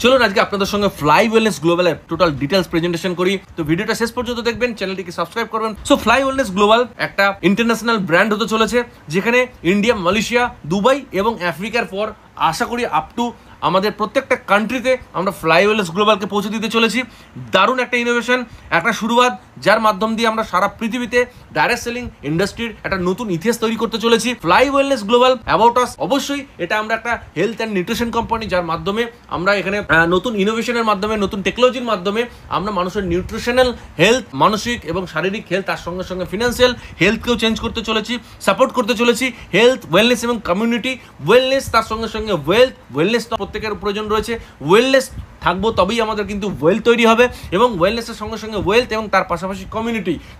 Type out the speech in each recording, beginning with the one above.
চলুন আজকে আপনাদের সঙ্গে ফ্লাই ওয়েলনেস গ্লোবালের টোটাল ডিটেলস প্রেজেন্টেশন করি। তো ভিডিওটা শেষ পর্যন্ত দেখবেন, চ্যানেলটিকে সাবস্ক্রাইব করবেন। সো ফ্লাই ওয়েলনেস গ্লোবাল একটা ইন্টারন্যাশনাল ব্র্যান্ড হতে চলেছে, যেখানে ইন্ডিয়া, মালয়েশিয়া, দুবাই এবং আফ্রিকার পর আশা করি আপ টু আমাদের প্রত্যেকটা কান্ট্রিতে আমরা ফ্লাই ওয়েলনেস গ্লোবালকে পৌঁছে দিতে চলেছি। দারুণ একটা ইনোভেশন, একটা শুরুয়াত, যার মাধ্যম দিয়ে আমরা সারা পৃথিবীতে ডাইরেক্ট সেলিং ইন্ডাস্ট্রির একটা নতুন ইতিহাস তৈরি করতে চলেছি। Fly Wellness global about us, অবশ্যই এটা আমরা একটা হেলথ অ্যান্ড নিউট্রিশন কোম্পানি, যার মাধ্যমে আমরা এখানে নতুন ইনোভেশনের মাধ্যমে, নতুন টেকনোলজির মাধ্যমে আমরা মানুষের নিউট্রিশনাল হেলথ, মানসিক এবং শারীরিক হেলথ, তার সঙ্গে সঙ্গে ফিনান্সিয়াল হেলথকেও চেঞ্জ করতে চলেছি, সাপোর্ট করতে চলেছি। হেলথ, ওয়েলনেস এবং কমিউনিটি ওয়েলনেস, তার সঙ্গে সঙ্গে ওয়েলনেস প্রত্যেকের প্রয়োজন রয়েছে। ওয়েলনেস থাকবো তবেই আমাদের কিন্তু ওয়েলথ তৈরি হবে, এবং ওয়েলনেসের সঙ্গে সঙ্গে ওয়েলথ এবং তার পাশাপাশি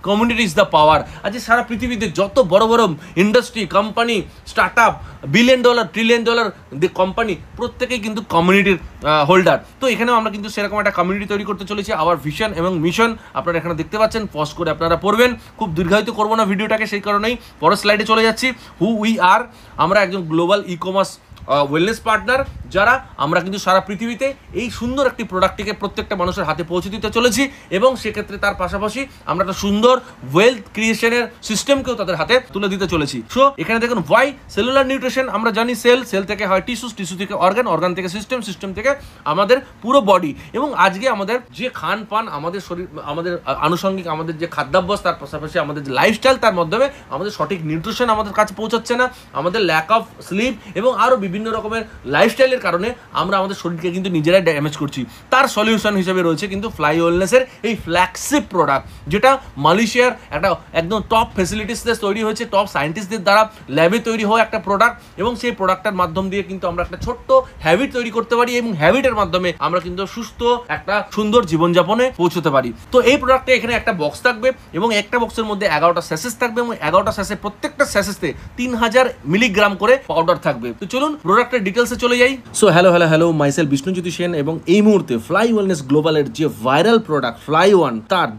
কমিউনিটি ইজ দ্য পাওয়ার। আজকে সারা পৃথিবীতে যত বড় বড় industry, company, start up, billion dollar, trillion dollar company, প্রত্যেকেই কিন্তু কমিউনিটির হোল্ডার। তো এখানেও আমরা কিন্তু সেরকম একটা কমিউনিটি তৈরি করতে চলেছি। আওয়ার ভিশন এবং মিশন আপনারা এখানে দেখতে পাচ্ছেন, পজ করে আপনারা পড়বেন। খুব দীর্ঘায়িত করবো না ভিডিওটাকে, সেই কারণেই পরের স্লাইডে চলে যাচ্ছি। হু উই আর, আমরা একজন global e commerce wellness partner, যারা আমরা কিন্তু সারা পৃথিবীতে এই সুন্দর একটি প্রোডাক্টটিকে প্রত্যেকটা মানুষের হাতে পৌঁছে দিতে চলেছি, এবং সেক্ষেত্রে তার পাশাপাশি আমরা একটা সুন্দর ওয়েলথ ক্রিয়েশনের সিস্টেমকেও তাদের হাতে তুলে দিতে চলেছি। সো এখানে দেখুন, ওয়াই সেলুলার নিউট্রিশন, আমরা জানি সেল থেকে হয় টিস্যুস, টিস্যু থেকে অর্গান থেকে সিস্টেম থেকে আমাদের পুরো বডি। এবং আজকে আমাদের যে খান পান, আমাদের শরীর, আমাদের আনুষঙ্গিক আমাদের যে খাদ্যাভ্যাস, তার পাশাপাশি আমাদের যে লাইফস্টাইল, তার মাধ্যমে আমাদের সঠিক নিউট্রিশন আমাদের কাছে পৌঁছাচ্ছে না, আমাদের ল্যাক অফ স্লিপ এবং আরও বিভিন্ন রকমের লাইফস্টাইলের কারণে আমরা আমাদের শরীরকে কিন্তু নিজেরাই ড্যামেজ করছি। তার সলিউশন হিসেবে রয়েছে কিন্তু ফ্লাই ওয়েলনেসের এই ফ্ল্যাগশিপ প্রোডাক্ট, যেটা মালয়েশিয়ার একটা একদম টপ ফেসিলিটিসদের তৈরি হয়েছে, টপ সায়েন্টিস্টদের দ্বারা ল্যাবে তৈরি হওয়া একটা প্রোডাক্ট, এবং সেই প্রোডাক্টের মাধ্যম দিয়ে কিন্তু আমরা একটা ছোট্ট হ্যাবিট তৈরি করতে পারি, এবং হ্যাবিটের মাধ্যমে আমরা কিন্তু সুস্থ একটা সুন্দর জীবনযাপনে পৌঁছতে পারি। তো এই প্রোডাক্টে এখানে একটা বক্স থাকবে, এবং একটা বক্সের মধ্যে 11টা স্যাসেস থাকবে, এবং 11টা স্যাসে প্রত্যেকটা স্যাসেতে 3000 মিলিগ্রাম করে পাউডার থাকবে। তো চলুন প্রোডাক্টের ডিটেলসে চলে যাই। So hello micellar Bishnujyoti Sen, এবং এই মুহূর্তে ফ্লাই ওয়েলনেস গ্লোবালের যে ভাইরাল প্রোডাক্ট ফ্লাই ওয়ান, তার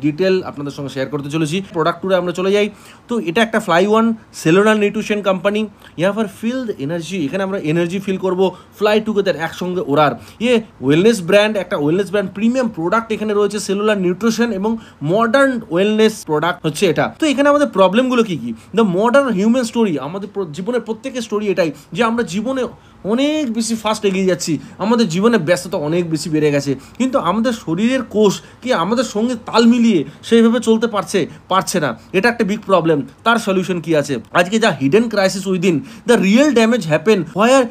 ডিটেল আপনাদের সঙ্গে শেয়ার করতে চলেছি। প্রোডাক্ট টুরে আমরা চলে যাই। তো এটা একটা Fly One cellular nutrition company, year feel energy, এখানে আমরা এনার্জি ফিল করবো, ফ্লাই টুগেদার, একসঙ্গে ওড়ার। ওয়েলনেস ব্র্যান্ড, একটা ওয়েলনেস ব্র্যান্ড প্রিমিয়াম প্রোডাক্ট এখানে রয়েছে, সেলুলার নিউট্রিশন এবং মডার্ন ওয়েলনেস প্রোডাক্ট হচ্ছে এটা। তো এখানে আমাদের প্রবলেমগুলো কি দ্য মডার্ন হিউম্যান স্টোরি, আমাদের জীবনের প্রত্যেকের স্টোরি এটাই, যে আমরা জীবনে অনেক বেশি ফাস্ট এগিয়ে যাচ্ছি, আমাদের জীবনে ব্যস্ততা অনেক বেশি বেড়ে গেছে, কিন্তু আমাদের শরীরের কোষ কি আমাদের সঙ্গে তাল মিলিয়ে সেইভাবে চলতে পারছে না। এটা একটা বিগ প্রবলেম। তার সলিউশন কি আছে? আজকে যা hidden crisis within the real damage happen where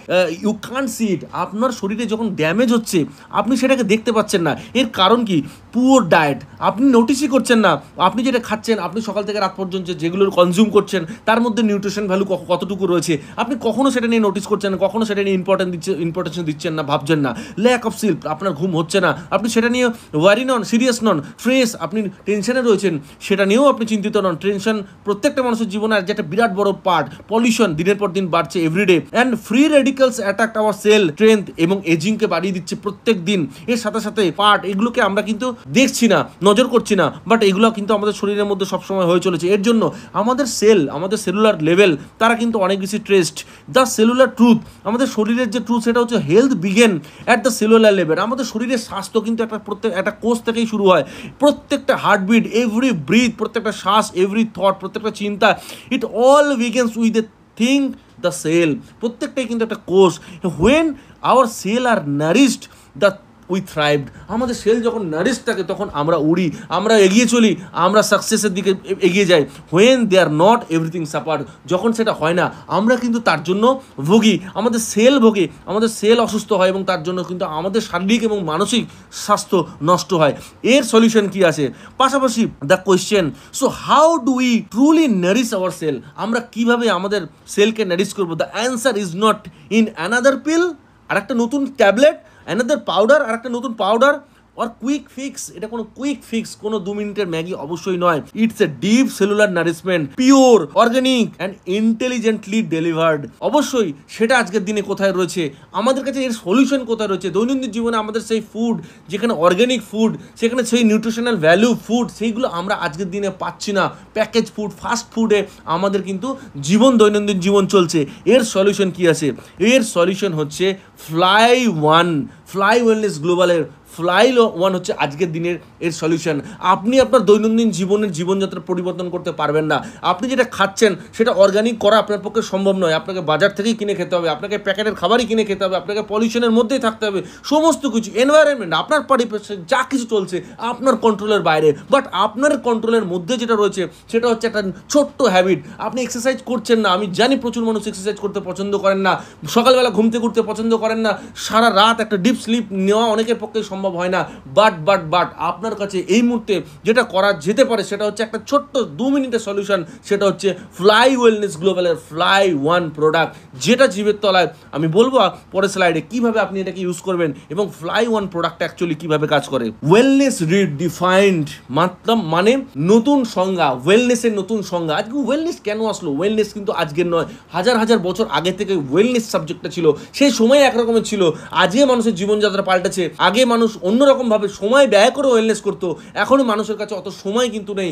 you can't see it. আপনার শরীরে যখন ড্যামেজ হচ্ছে, আপনি সেটাকে দেখতে পাচ্ছেন না। এর কারণ কি? Poor diet. আপনি নোটিসই করছেন না, আপনি যেটা খাচ্ছেন, আপনি সকাল থেকে রাত পর্যন্ত যেগুলো কনজিউম করছেন, তার মধ্যে নিউট্রিশন ভ্যালু কতটুকু রয়েছে, আপনি কখনো সেটা নিয়ে নোটিস করছেন না, কখনো সেটা নিয়ে ইম্পর্টেন্স দিচ্ছেন না, ভাবছেন না। ল্যাক অফ স্লিপ, আপনার ঘুম হচ্ছে না, আপনি সেটা নিয়ে ওয়ারি নন, সিরিয়াস নন, ফ্রেশ, আপনি টেনশনে রয়েছেন, সেটা নিয়েও আপনি চিন্তিত নন। টেনশন প্রত্যেকটা মানুষের জীবনে আর যেটা বিরাট বড় পার্ট। পলিউশন দিনের পর দিন বাড়ছে everyday, and free radicals attack our cell strength এবং এজিংকে বাড়িয়ে দিচ্ছে প্রত্যেক দিন। এর সাথে সাথে পার্ট, এগুলোকে আমরা কিন্তু দেখছি না, নজর করছি না, বাট এগুলো কিন্তু আমাদের শরীরের মধ্যে সবসময় হয়ে চলেছে। এর জন্য আমাদের আমাদের সেলুলার লেভেল, তারা কিন্তু অনেক বেশি স্ট্রেসড। দ্য সেলুলার ট্রুথ, আমাদের শরীরের যে ট্রুথ, সেটা হচ্ছে health begin at the cellular level. আমাদের শরীরের স্বাস্থ্য কিন্তু একটা কোষ থেকেই শুরু হয়। প্রত্যেকটা হার্টবিট, এভরি ব্রিথ, প্রত্যেকটা শ্বাস, এভরি থট, প্রত্যেকটা চিন্তা, it all begins with a thing, the cell. প্রত্যেকটাই কিন্তু একটা কোষ। When our cell are nourished, the we thrived. আমাদের সেল যখন নারিশ থাকে, তখন আমরা উড়ি, আমরা এগিয়ে চলি, আমরা সাকসেসের দিকে এগিয়ে যাই। When they are not, everything suffer. যখন সেটা হয় না, আমরা কিন্তু তার জন্য ভোগী, আমাদের সেল ভোগে, আমাদের সেল অসুস্থ হয়, এবং তার জন্য কিন্তু আমাদের শারীরিক এবং মানসিক স্বাস্থ্য নষ্ট হয়। এর সলিউশন কি আছে? পাশাপাশি the question, so how do we truly nourish our cell? আমরা কিভাবে আমাদের সেলকে নারিশ করবো? The answer is not in another pill, আর একটা নতুন ট্যাবলেট, অ্যানাদার পাউডার, আর একটা নতুন পাউডার, or quick fix। এটা কোনো কুইক ফিক্স, কোনো 2 মিনিটের ম্যাগি অবশ্যই নয়। It's a deep cellular nourishment, pure, organic and intelligently delivered. অবশ্যই সেটা আজকের দিনে কোথায় রয়েছে, আমাদের কাছে এর সলিউশন কোথায় রয়েছে? দৈনন্দিন জীবনে আমাদের সেই ফুড, যেখানে অর্গানিক ফুড, সেখানে সেই নিউট্রিশনাল ভ্যালু ফুড, সেইগুলো আমরা আজকের দিনে পাচ্ছি না। প্যাকেজ ফুড, ফাস্ট ফুডে আমাদের কিন্তু দৈনন্দিন জীবন চলছে। এর সলিউশন কি আছে? এর সলিউশন হচ্ছে ফ্লাই ওয়েলনেস গ্লোবালের ফ্লাই ওয়ান হচ্ছে আজকের দিনের এর সলিউশন। আপনি আপনার দৈনন্দিন জীবনযাত্রা পরিবর্তন করতে পারবেন না। আপনি যেটা খাচ্ছেন সেটা অর্গানিক করা আপনার পক্ষে সম্ভব নয়। আপনাকে বাজার থেকেই কিনে খেতে হবে, আপনাকে প্যাকেটের খাবারই কিনে খেতে হবে, আপনাকে পলিউশনের মধ্যেই থাকতে হবে। সমস্ত কিছু এনভায়রনমেন্ট, আপনার পারিপার্শ্বিক যা কিছু চলছে আপনার কন্ট্রোলের বাইরে, বাট আপনার কন্ট্রোলের মধ্যে যেটা রয়েছে সেটা হচ্ছে একটা ছোট্ট হ্যাবিট। আপনি এক্সারসাইজ করছেন না, আমি জানি প্রচুর মানুষ এক্সারসাইজ করতে পছন্দ করেন না, সকালবেলা ঘুম থেকে উঠতে পছন্দ করেন না, সারা রাত একটা ডিপ স্লিপ নেওয়া অনেকের পক্ষে সম্ভব হয় না। বাট আপনার কাছে এই মুহূর্তে যেটা করা যেতে পারে সেটা হচ্ছে একটা ছোট্ট 2 মিনিটের সলিউশন। সেটা হচ্ছে ফ্লাই ওয়েলনেস গ্লোবালের ফ্লাই ওয়ান প্রোডাক্ট, যেটা জীবের তলায় আমি বলবো পরের স্লাইডে কিভাবে আপনি এটাকে ইউজ করবেন এবং ফ্লাই ওয়ান প্রোডাক্ট অ্যাকচুয়ালি কিভাবে কাজ করে। ওয়েলনেস রিডিফাইন্ড মানে নতুন সংজ্ঞা, ওয়েলনেসের নতুন সংজ্ঞা। আজকে ওয়েলনেস কেন আসলো? ওয়েলনেস কিন্তু আজকের নয়, হাজার বছর আগে থেকে ওয়েলনেস সাবজেক্টটা ছিল। সেই সময় একরকমের ছিল, আজকে মানুষের জীবনযাত্রা পাল্টেছে। আগে মানুষ অন্যরকমভাবে সময় ব্যয় করে ওয়েলনেস করতো, এখনও মানুষের কাছে অত সময় কিন্তু নেই।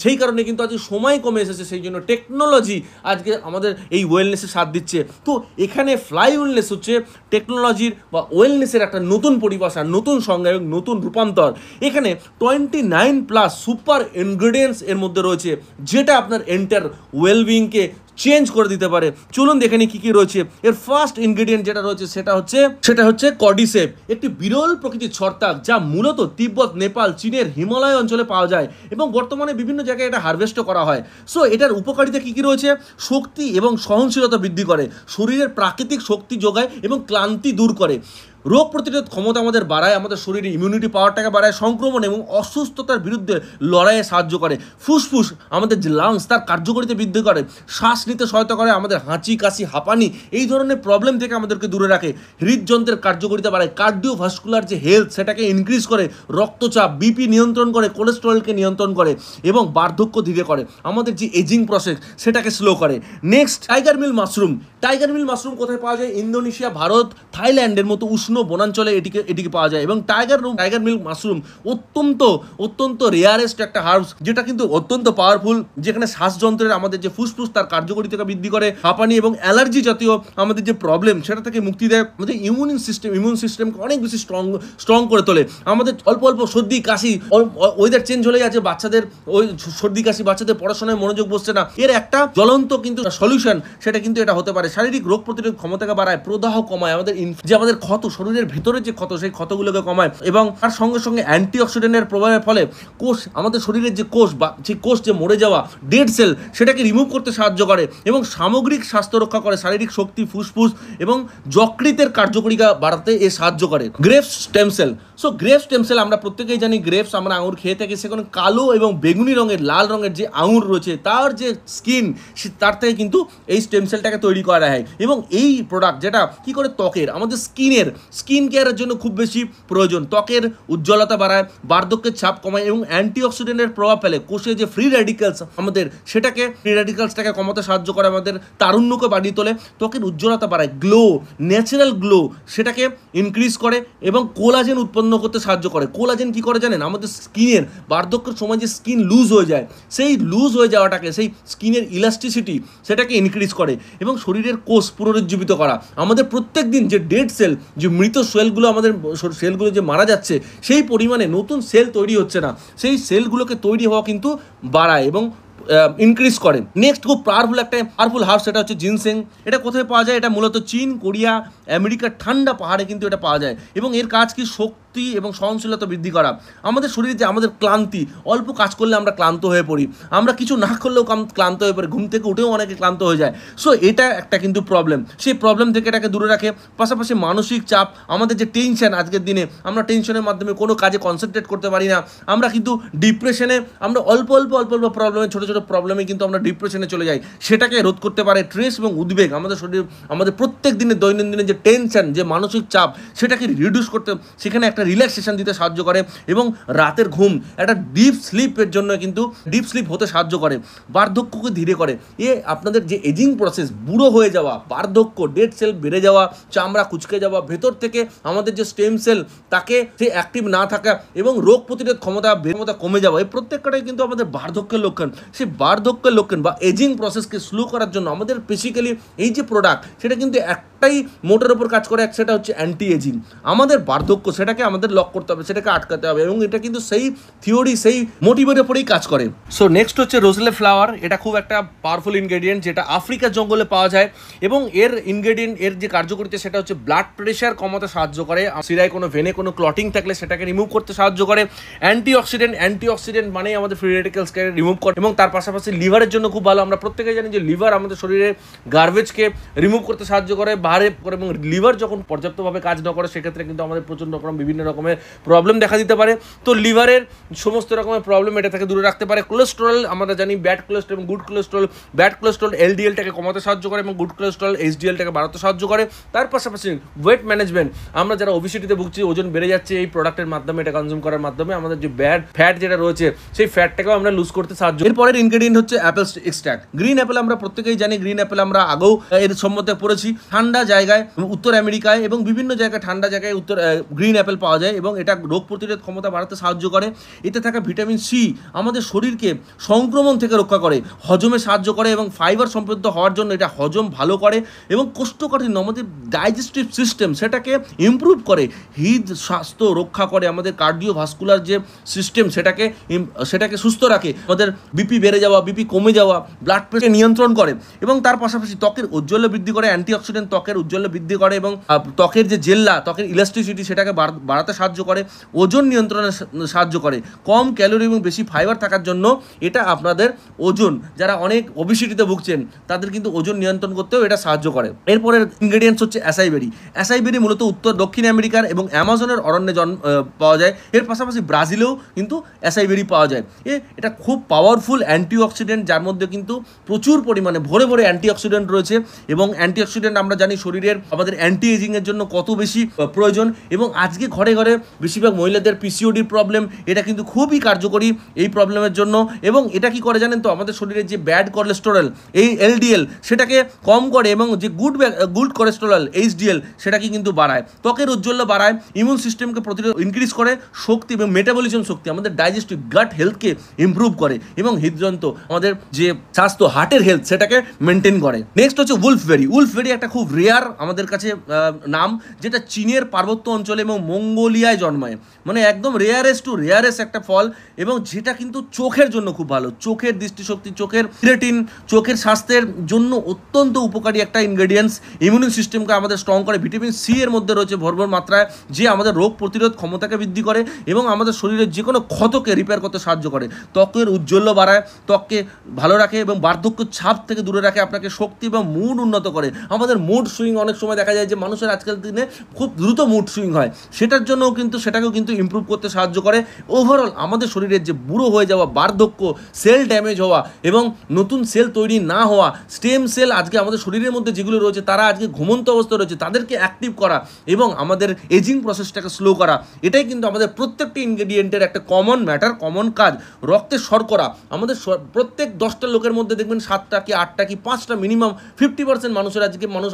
সেই কারণে কিন্তু আজকে সময় কমে এসেছে, সেই জন্য টেকনোলজি আজকে আমাদের এই ওয়েলনেসে সাথ দিচ্ছে। তো এখানে ফ্লাই ওয়েলনেস হচ্ছে টেকনোলজির বা ওয়েলনেসের একটা নতুন পরিভাষা, নতুন সংজ্ঞা এবং নতুন রূপান্তর। এখানে 29+ সুপার ইনগ্রেডিয়েন্টস এর মধ্যে রয়েছে, যেটা আপনার এন্টার ওয়েলবিংকে চেঞ্জ করে দিতে পারে। চলুন দেখে নিই কি রয়েছে। এর ফার্স্ট ইনগ্রেডিয়েন্ট যেটা রয়েছে সেটা হচ্ছে কর্ডিসেপ, একটি বিরল প্রকৃতির ছত্রাক যা মূলত তিব্বত, নেপাল, চীনের হিমালয় অঞ্চলে পাওয়া যায় এবং বর্তমানে বিভিন্ন জায়গায় এটা হারভেস্টও করা হয়। সো এটার উপকারিতা কি রয়েছে? শক্তি এবং সহনশীলতা বৃদ্ধি করে, শরীরের প্রাকৃতিক শক্তি যোগায় এবং ক্লান্তি দূর করে, রোগ প্রতিরোধ ক্ষমতা আমাদের বাড়ায়, আমাদের শরীরে ইমিউনিটি পাওয়ারটাকে বাড়ায়, সংক্রমণ এবং অসুস্থতার বিরুদ্ধে লড়াইয়ে সাহায্য করে, ফুসফুস আমাদের যে লাংস তার কার্যকারিতা বৃদ্ধি করে, শ্বাস নিতে সহায়তা করে, আমাদের হাঁচি, কাশি, হাঁপানি এই ধরনের প্রবলেম থেকে আমাদেরকে দূরে রাখে, হৃদযন্ত্রের কার্যকারিতা বাড়ায়, কার্ডিওভাস্কুলার যে হেলথ সেটাকে ইনক্রিজ করে, রক্তচাপ বিপি নিয়ন্ত্রণ করে, কোলেস্টেরলকে নিয়ন্ত্রণ করে এবং বার্ধক্য ধীরে করে, আমাদের যে এজিং প্রসেস সেটাকে স্লো করে। নেক্সট টাইগার মিল মাশরুম কোথায় পাওয়া যায়? ইন্দোনেশিয়া, ভারত, থাইল্যান্ডের মতো উষ্ণ বনাঞ্চলে এটিকে পাওয়া যায় এবং টাইগার মিল মাশরুম অত্যন্ত রেয়ারেস্ট একটা হার্বস, যেটা কিন্তু অত্যন্ত পাওয়ারফুল, যেখানে শ্বাসযন্ত্রের আমাদের যে ফুসফুস তার কার্যকারিতা বৃদ্ধি করে, হাঁপানি এবং অ্যালার্জি জাতীয় আমাদের যে প্রবলেম সেটা থেকে মুক্তি দেয়, আমাদের ইমিউন সিস্টেমকে অনেক বেশি স্ট্রং করে তোলে। আমাদের অল্প সর্দি কাশি, ওয়েদার চেঞ্জ হলে আছে বাচ্চাদের ওই সর্দি কাশি, বাচ্চাদের পড়াশোনায় মনোযোগ বসছে না, এর একটা জ্বলন্ত কিন্তু সলিউশন সেটা কিন্তু এটা হতে পারে। শারীরিক রোগ প্রতিরোধ ক্ষমতাকে বাড়ায়, প্রদাহ কমায়, আমাদের যে আমাদের ক্ষত, শরীরের ভেতরে যে ক্ষত সেই ক্ষতগুলোকে কমায় এবং তার সঙ্গে অ্যান্টিঅক্সিডেন্টের প্রভাবের ফলে কোষ, আমাদের শরীরের যে কোষ বা যে কোষ যে মরে যাওয়া ডেড সেল সেটাকে রিমুভ করতে সাহায্য করে এবং সামগ্রিক স্বাস্থ্য রক্ষা করে, শারীরিক শক্তি, ফুসফুস এবং যকৃতের কার্যকারিতা বাড়াতে এ সাহায্য করে। গ্রেপস স্টেম সেল আমরা প্রত্যেকেই জানি, গ্রেপস আমরা আঙুর খেয়ে থাকি, সেখানে কালো এবং বেগুনি রঙের, লাল রঙের যে আঙুর রয়েছে তার যে স্কিন তার থেকে কিন্তু এই স্টেম সেলটাকে তৈরি করা হয় এবং এই প্রোডাক্ট যেটা কি করে ত্বকের, আমাদের স্কিন কেয়ারের জন্য খুব বেশি প্রয়োজন, ত্বকের উজ্জ্বলতা বাড়ায়, বার্ধক্যের ছাপ কমায় এবং অ্যান্টিঅক্সিডেন্টের প্রভাব ফেলে, কোষে যে ফ্রি র্যাডিক্যালসটাকে কমাতে সাহায্য করে, আমাদের তারুণ্যকে বাড়িয়ে তোলে, ত্বকের উজ্জ্বলতা বাড়ায়, ন্যাচারাল গ্লো সেটাকে ইনক্রিজ করে এবং কোলাজেন উৎপন্ন করতে সাহায্য করে। কোলাজেন কি করে জানেন? আমাদের স্কিনের বার্ধক্যের সময় যে স্কিন লুজ হয়ে যায়, সেই লুজ হয়ে যাওয়াটাকে, সেই স্কিনের ইলাস্টিসিটি সেটাকে ইনক্রিজ করে এবং শরীরের কোষ পুনরুজ্জীবিত করা, আমাদের প্রত্যেক দিন যে ডেড সেল, যে মৃত সেলগুলো, আমাদের সেলগুলো যে মারা যাচ্ছে সেই পরিমাণে নতুন সেল তৈরি হচ্ছে না, সেই সেলগুলোকে তৈরি হওয়া কিন্তু বাড়ায় এবং ইনক্রিজ করে। নেক্সট খুব পাওয়ারফুল হার্ব সেটা হচ্ছে জিনসেং। এটা কোথায় পাওয়া যায়? এটা মূলত চীন, কোরিয়া, আমেরিকার ঠান্ডা পাহাড়ে কিন্তু এটা পাওয়া যায় এবং এর কাজ কি? শক্তি এবং সহনশীলতা বৃদ্ধি করা। আমাদের শরীরে যে আমাদের ক্লান্তি, অল্প কাজ করলে আমরা ক্লান্ত হয়ে পড়ি, আমরা কিছু না করলেও ক্লান্ত হয়ে পড়ি, ঘুম থেকে উঠেও অনেকে ক্লান্ত হয়ে যায়। সো এটা একটা কিন্তু প্রবলেম, সেই প্রবলেম থেকে এটাকে দূরে রাখে। পাশাপাশি মানসিক চাপ, আমাদের যে টেনশন, আজকের দিনে আমরা টেনশনের মাধ্যমে কোনো কাজে কনসেন্ট্রেট করতে পারি না, আমরা কিন্তু ডিপ্রেশনে, আমরা অল্প প্রবলেমে, ছোটো প্রবলেমে কিন্তু আমরা ডিপ্রেশনে চলে যাই, সেটাকে রোধ করতে পারে। স্ট্রেস এবং উদ্বেগ, আমাদের শরীর, আমাদের প্রত্যেক দিনের দৈনন্দিনের যে টেনশন, যে মানসিক চাপ সেটাকে রিডিউস করতে, সেখানে একটা রিল্যাক্সেশন দিতে সাহায্য করে এবং রাতের ঘুম, একটা ডিপ স্লিপের জন্য কিন্তু ডিপ স্লিপ হতে সাহায্য করে, বার্ধক্যকে ধীরে করে। আপনাদের যে এজিং প্রসেস, বুড়ো হয়ে যাওয়া, বার্ধক্য, ডেড সেল বেড়ে যাওয়া, চামড়া কুচকে যাওয়া, ভেতর থেকে আমাদের যে স্টেম সেল তাকে সে অ্যাক্টিভ না থাকা এবং রোগ প্রতিরোধ ক্ষমতা কমে যাওয়া, এই প্রত্যেকটাই কিন্তু আমাদের বার্ধক্যের লক্ষণ। সেই বার্ধক্যের লক্ষণ বা এজিং প্রসেসকে স্লো করার জন্য আমাদের বেসিক্যালি এই যে প্রোডাক্ট সেটা কিন্তু একটাই মোটের ওপর কাজ করে, সেটা হচ্ছে অ্যান্টি এজিং। আমাদের বার্ধক্য সেটাকে আমাদের লক করতে হবে, সেটাকে আটকাতে হবে, এবং এটা কিন্তু সেই থিওরি সেই মোটিভের উপরেই কাজ করে। সো নেক্সট হচ্ছে রোজলে ফ্লাওয়ার। এটা খুব একটা পাওয়ারফুল ইনগ্রেডিয়েন্ট যেটা আফ্রিকার জঙ্গলে পাওয়া যায়, এবং এর ইনগ্রেডিয়েন্ট এর যে কার্যকারিতা সেটা হচ্ছে ব্লাড প্রেশার কমাতে সাহায্য করে, শিরায় কোনো ভেনে কোনো ক্লটিং থাকলে সেটাকে রিমুভ করতে সাহায্য করে, অ্যান্টিঅক্সিডেন্ট মানে আমাদের ফ্রি রেডিক্যালসকে রিমুভ করে, এবং তার পাশাপাশি লিভারের জন্য খুব ভালো। আমরা প্রত্যেকেই জানি যে লিভার আমাদের শরীরে গার্বেজকে রিমুভ করতে সাহায্য করে, বাহারে করে, এবং লিভার যখন পর্যাপ্তভাবে কাজ না করে সেক্ষেত্রে কিন্তু আমাদের প্রচণ্ড রকম বিভিন্ন রকমের প্রবলেম দেখা দিতে পারে। তো লিভারের সমস্ত রকমের প্রবলেম এটা থেকে দূরে রাখতে পারে। কোলেস্টেরল আমরা জানি ব্যাড কোলেস্টেরল এবং গুড কোলেস্টেরল। ব্যাড কোলেস্টেরল এলডিএলটাকে কমাতে সাহায্য করে এবং গুড কোলেস্টেরল এইচডিএলটাকে বাড়াতে সাহায্য করে। তার পাশাপাশি ওয়েট ম্যানেজমেন্ট, আমরা যারা ওবেসিটিতে ভুগছি, ওজন বেড়ে যাচ্ছে, এই প্রোডাক্টের মাধ্যমে এটা কনজিউম করার মাধ্যমে আমাদের যে ব্যাড ফ্যাট যেটা রয়েছে সেই ফ্যাটটাকেও আমরা লুজ করতে সাহায্য। এরপরের ইনগ্রেডিয়েন্ট হচ্ছে অ্যাপেল এক্সট্রাক্ট। গ্রিন অ্যাপেল আমরা প্রত্যেকেই জানি, গ্রিন অ্যাপেল আমরা আগেও এর সম্বন্ধে পড়েছি। ঠান্ডা জায়গায় উত্তর আমেরিকায় এবং বিভিন্ন জায়গায় ঠান্ডা জায়গায় গ্রিন অ্যাপেল পাওয়া যায় এবং এটা রোগ প্রতিরোধ ক্ষমতা বাড়াতে সাহায্য করে। এতে থাকা ভিটামিন সি আমাদের শরীরকে সংক্রমণ থেকে রক্ষা করে, হজমে সাহায্য করে, এবং ফাইবার সমৃদ্ধ হওয়ার জন্য এটা হজম ভালো করে, এবং কোষ্ঠকাঠিন্য আমাদের ডাইজেস্টিভ সিস্টেম সেটাকে ইমপ্রুভ করে, স্বাস্থ্য রক্ষা করে, আমাদের কার্ডিওভাস্কুলার যে সিস্টেম সেটাকে সুস্থ রাখে, আমাদের বিপি বেড়ে যাওয়া, বিপি কমে যাওয়া, ব্লাড প্রেশার নিয়ন্ত্রণ করে, এবং তার পাশাপাশি ত্বকের ঔজ্জ্বল্য বৃদ্ধি করে। অ্যান্টিঅক্সিডেন্ট ত্বকের ঔজ্জ্বল্য বৃদ্ধি করে এবং ত্বকের যে জেল্লা, ত্বকের ইলাস্টিসিটি সেটাকে বাড়াতে সাহায্য করে, ওজন নিয়ন্ত্রণে সাহায্য করে। কম ক্যালোরি এবং বেশি ফাইবার থাকার জন্য এটা আপনাদের ওজন, যারা অনেক ওবেসিটিতে ভুগছেন তাদের কিন্তু ওজন নিয়ন্ত্রণ করতেও এটা সাহায্য করে। এরপরের ইনগ্রেডিয়েন্টস হচ্ছে অ্যাসাইবেরি। অ্যাসাইবেরি মূলত উত্তর দক্ষিণ আমেরিকার এবং অ্যামাজনের অরণ্যে পাওয়া যায়। এর পাশাপাশি ব্রাজিলেও কিন্তু অ্যাসাইবেরি পাওয়া যায়। এটা খুব পাওয়ারফুল অ্যান্টিঅক্সিডেন্ট, যার মধ্যে কিন্তু প্রচুর পরিমাণে ভরে ভরে অ্যান্টিঅক্সিডেন্ট রয়েছে, এবং অ্যান্টিঅক্সিডেন্ট আমরা জানি শরীরের আমাদের অ্যান্টি এজিংয়ের জন্য কত বেশি প্রয়োজন। এবং আজকে ঘরে ঘরে বেশিরভাগ মহিলাদের পিসিওডির প্রবলেম, এটা কিন্তু খুবই কার্যকরী এই প্রবলেমের জন্য। এবং এটা কি করে জানেন তো, আমাদের শরীরের যে ব্যাড কোলেস্টেরল এই এলডিএল সেটাকে কম করে, এবং যে গুড কোলেস্টেরল এইচডিএল সেটাকে কিন্তু বাড়ায়, ত্বকের উজ্জ্বল্য বাড়ায়, ইমিউন সিস্টেমকে প্রতিরোধ ইনক্রিজ করে, শক্তি এবং মেটাবলিজম শক্তি, আমাদের ডাইজেস্টিভ গাট হেলথকে ইমপ্রুভ করে, এবং হৃদযন্ত্র আমাদের যে স্বাস্থ্য হার্টের হেলথ সেটাকে মেনটেন করে। নেক্সট হচ্ছে উলফবেরি। উলফবেরি একটা খুব রেয়ার আমাদের কাছে নাম, যেটা চীনের পার্বত্য অঞ্চলে এবং মঙ্গোলিয়ায় জন্মায়, মানে একদম রেয়ারেস্ট টু রেয়ারেস্ট একটা ফল, এবং যেটা কিন্তু চোখের জন্য খুব ভালো, চোখের দৃষ্টিশক্তি, চোখের ক্রিয়েটিন, চোখের স্বাস্থ্যের জন্য অত্যন্ত উপকারী একটা ইনগ্রেডিয়েন্টস। ইমিউন সিস্টেমকে আমাদের স্ট্রং করে, ভিটামিন সি এর মধ্যে রয়েছে ভরপুর মাত্রায়, যে আমাদের রোগ প্রতিরোধ ক্ষমতাকে বৃদ্ধি করে এবং আমাদের শরীরের যে কোনো ক্ষতকে রিপেয়ার করতে সাহায্য করে, ত্বকের উজ্জ্বল্য বাড়ায়, ত্বককে ভালো রাখে এবং বার্ধক্য ছাপ থেকে দূরে রাখে, আপনাকে শক্তি এবং মুড উন্নত করে। আমাদের মুড সুইং অনেক সময় দেখা যায় যে মানুষের আজকাল দিনে খুব দ্রুত মুড সুইং হয়, সেটাকেও কিন্তু ইমপ্রুভ করতে সাহায্য করে। ওভারঅল আমাদের শরীরের যে বুড়ো হয়ে যাওয়া, বার্ধক্য, সেল ড্যামেজ হওয়া এবং নতুন সেল তৈরি না হওয়া, স্টেম সেল আজকে আমাদের শরীরের মধ্যে যেগুলো রয়েছে তারা আজকে ঘুমন্ত অবস্থায় রয়েছে, তাদেরকে অ্যাক্টিভ করা এবং আমাদের এজিং প্রসেসটাকে স্লো করা, এটাই কিন্তু আমাদের প্রত্যেকটি ইনগ্রেডিয়েন্টের একটা কমন ম্যাটার, কমন কাজ। রক্তের শর্করা আমাদের প্রত্যেক 10টা লোকের মধ্যে দেখবেন 7টা কি 8টা কি 5টা মিনিমাম 50% মানুষ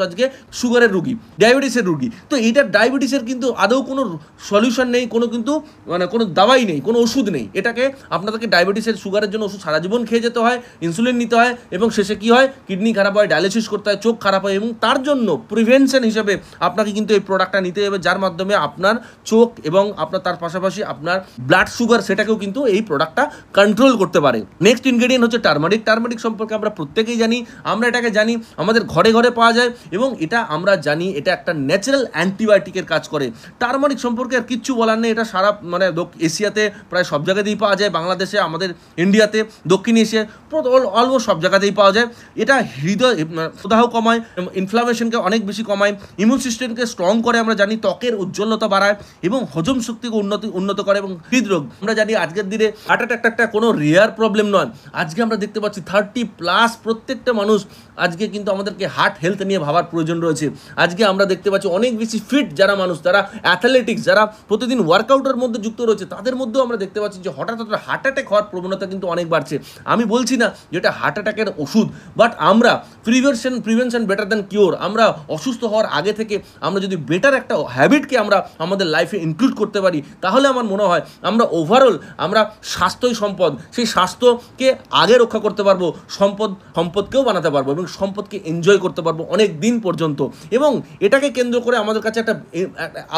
আজকে সুগারের রুগী, ডায়াবেটিসের রুগী। তো এইটা ডায়াবেটিসের কিন্তু আদৌ কোনো সলিউশন নেই, কোনো দাওয়াই নেই, কোনো ওষুধ নেই। এটাকে আপনাদেরকে ডায়াবেটিসের সুগারের জন্য ওষুধ সারা জীবন খেয়ে যেতে হয়, ইনসুলিন নিতে হয়, এবং শেষে কি হয়, কিডনি খারাপ হয়, ডায়ালিসিস করতে হয়, চোখ খারাপ হয়, এবং তার জন্য প্রিভেনশন হিসেবে আপনাকে কিন্তু এই প্রোডাক্টটা নিতে হবে, যার মাধ্যমে আপনার চোখ এবং আপনার তার পাশাপাশি আপনার ব্লাড সুগার সেটাকেও কিন্তু এই প্রোডাক্টটা কন্ট্রোল করতে পারে। নেক্সট ইনগ্রেডিয়েন্ট হচ্ছে টার্মারিক। টার্মারিক সম্পর্কে আমরা প্রত্যেকেই জানি, আমরা এটাকে জানি আমাদের ঘরে ঘরে পাওয়া যায়, এবং এটা আমরা জানি এটা একটা ন্যাচারাল অ্যান্টিবায়োটিকের কাজ করে। টার্মারিক সম্পর্কে আর কিচ্ছু বলার নেই, এটা সারা এশিয়াতে প্রায় সব জায়গাতেই পাওয়া যায়, বাংলাদেশে, আমাদের ইন্ডিয়াতে, দক্ষিণ এশিয়া অলমোস্ট সব জায়গাতেই পাওয়া যায়। এটা হৃদয় প্রদাহ কমায়, ইনফ্লামেশনকে অনেক বেশি কমায়, ইমিউন সিস্টেমকে স্ট্রং করে, আমরা জানি ত্বকের উজ্জ্বলতা বাড়ায় এবং হজম শক্তিকে উন্নত করে, এবং হৃদরোগ আমরা জানি আজকের দিনে হার্ট অ্যাটাক একটা কোনো রেয়ার প্রবলেম নয়। আজকে আমরা দেখতে পাচ্ছি 30+ প্রত্যেকটা মানুষ আজকে কিন্তু আমাদেরকে হার্ট হেলথ নিয়ে ভাবার প্রয়োজন রয়েছে। আজকে আমরা দেখতে পাচ্ছি অনেক বেশি ফিট যারা মানুষ, যারা অ্যাথলেটিক্স, যারা প্রতিদিন ওয়ার্কআউটের মধ্যে যুক্ত রয়েছে, তাদের মধ্যেও আমরা দেখতে পাচ্ছি যে হঠাৎ হার্ট অ্যাটাক হওয়ার প্রবণতা কিন্তু অনেক বাড়ছে। আমি বলছি না যেটা হার্ট অ্যাটাকের ওষুধ, বাট আমরা প্রিভেনশন বেটার দ্যান কিওর। আমরা অসুস্থ হওয়ার আগে থেকে আমরা যদি বেটার একটা হ্যাবিটকে আমরা আমাদের লাইফে ইনক্লুড করতে পারি, তাহলে আমার মনে হয় আমরা ওভারঅল আমরা স্বাস্থ্যই সম্পদ, সেই স্বাস্থ্য সম্পদকে আগে রক্ষা করতে পারবো, সম্পদকেও বানাতে পারবো এবং সম্পদকে এনজয় করতে পারবো অনেক দিন পর্যন্ত। এবং এটাকে কেন্দ্র করে আমাদের কাছে একটা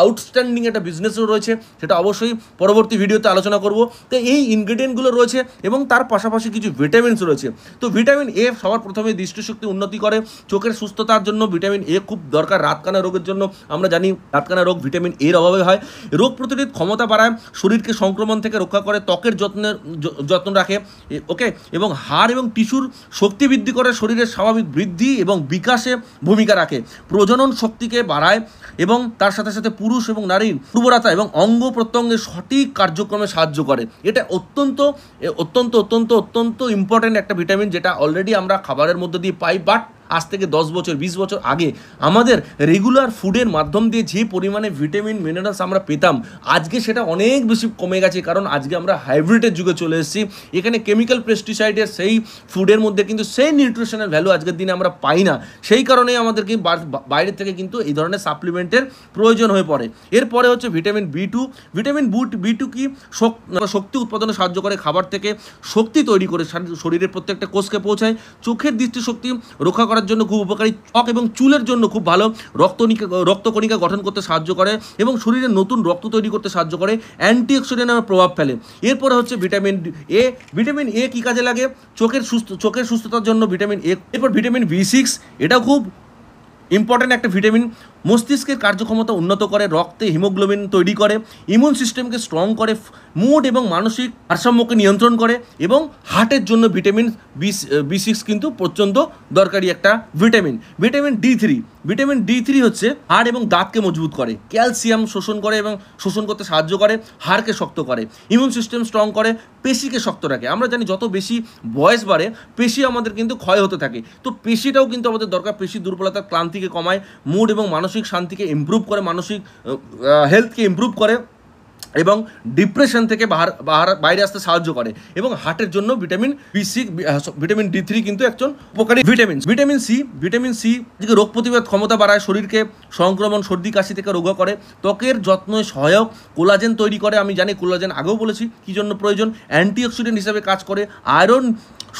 আউটস্ট্যান্ডিং একটা বিজনেসও রয়েছে, সেটা অবশ্যই পরবর্তী ভিডিওতে আলোচনা করব। তো এই ইনগ্রেডিয়েন্টগুলো রয়েছে এবং তার পাশাপাশি কিছু ভিটামিনস রয়েছে। তো ভিটামিন এ সবার প্রথমে দৃষ্টিশক্তি উন্নতি করে, চোখের সুস্থতার জন্য ভিটামিন এ খুব দরকার। রাতকানা রোগের জন্য আমরা জানি রাতকানা রোগ ভিটামিন এর অভাবে হয়। রোগ প্রতিরোধ ক্ষমতা বাড়ায়, শরীরকে সংক্রমণ থেকে রক্ষা করে, ত্বকের যত্ন রাখে, ওকে, এবং হাড় এবং টিস্যুর শক্তি বৃদ্ধি করে, শরীরের স্বাভাবিক বৃদ্ধি এবং বিকাশে ভূমিকা রাখে, প্রজনন শক্তিকে বাড়ায় এবং তার সাথে সাথে পুরুষ এবং নারীর উর্বরতা এবং অঙ্গ প্রত্যঙ্গের সঠিক কার্যক্রমে সাহায্য করে। এটা অত্যন্ত অত্যন্ত অত্যন্ত অত্যন্ত ইম্পর্ট্যান্ট একটা ভিটামিন, যেটা অলরেডি আমরা খাবারের মধ্যে দিয়ে পাই। বাট আজ থেকে 10 বছর 20 বছর আগে আমাদের রেগুলার ফুডের মাধ্যম দিয়ে যে পরিমাণে ভিটামিন মিনারেলস আমরা পেতাম, আজকে সেটা অনেক বেশি কমে গেছে। কারণ আজকে আমরা হাইব্রিডের যুগে চলে এসেছি। এখানে কেমিক্যাল পেস্টিসাইডের সেই ফুডের মধ্যে কিন্তু সেই নিউট্রিশনাল ভ্যালু আজকের দিনে আমরা পাই না। সেই কারণেই আমাদেরকে বাইরে থেকে কিন্তু এই ধরনের সাপ্লিমেন্টের প্রয়োজন হয়ে পড়ে। এরপরে হচ্ছে ভিটামিন B2। ভিটামিন B2 কি শক্তি উৎপাদনে সাহায্য করে, খাবার থেকে শক্তি তৈরি করে শরীরের প্রত্যেকটা কোষকে পৌঁছায়, চোখের দৃষ্টিশক্তি রক্ষা করার জন্য খুব উপকারী, ত্বক এবং চুলের জন্য খুব ভালো, রক্তকণিকা গঠন করতে সাহায্য করে এবং শরীরে নতুন রক্ত তৈরি করতে সাহায্য করে, অ্যান্টিঅক্সিডেন্টের প্রভাব ফেলে। এরপরে হচ্ছে ভিটামিন এ। ভিটামিন এ কী কাজে লাগে? চোখের সুস্থতার জন্য ভিটামিন এ। এরপর ভিটামিন B6, এটাও খুব ইম্পর্ট্যান্ট একটা ভিটামিন, মস্তিষ্কের কার্যক্ষমতা উন্নত করে, রক্তে হিমোগ্লোবিন তৈরি করে, ইমিউন সিস্টেমকে স্ট্রং করে, মুড এবং মানসিক ভারসাম্যকে নিয়ন্ত্রণ করে এবং হার্টের জন্য ভিটামিন B6 কিন্তু প্রচণ্ড দরকারি একটা ভিটামিন। ভিটামিন D3 হচ্ছে হাড় এবং দাঁতকে মজবুত করে, ক্যালসিয়াম শোষণ করে এবং শোষণ করতে সাহায্য করে, হাড়কে শক্ত করে, ইমিউন সিস্টেম স্ট্রং করে, পেশিকে শক্ত রাখে। আমরা জানি যত বেশি বয়স বাড়ে পেশি আমাদের কিন্তু ক্ষয় হতে থাকে, তো পেশিটাও কিন্তু আমাদের দরকার। পেশি দুর্বলতা ক্লান্তিকে কমায়, মুড এবং মানসিক শান্তিকে ইমপ্রুভ করে, মানসিক হেলথকে ইমপ্রুভ করে এবং ডিপ্রেশন থেকে বাইরে আসতে সাহায্য করে। এবং হার্টের জন্য ভিটামিন D3 কিন্তু একজন উপকারী ভিটামিন। ভিটামিন সি যে রোগ প্রতিরোধ ক্ষমতা বাড়ায়, শরীরকে সংক্রমণ, সর্দি কাশি থেকে রক্ষা করে, ত্বকের যত্নে সহায়ক, কোলাজেন তৈরি করে। আমি জানি কোলাজেন আগেও বলেছি কী জন্য প্রয়োজন, অ্যান্টিঅক্সিডেন্ট হিসেবে কাজ করে, আয়রন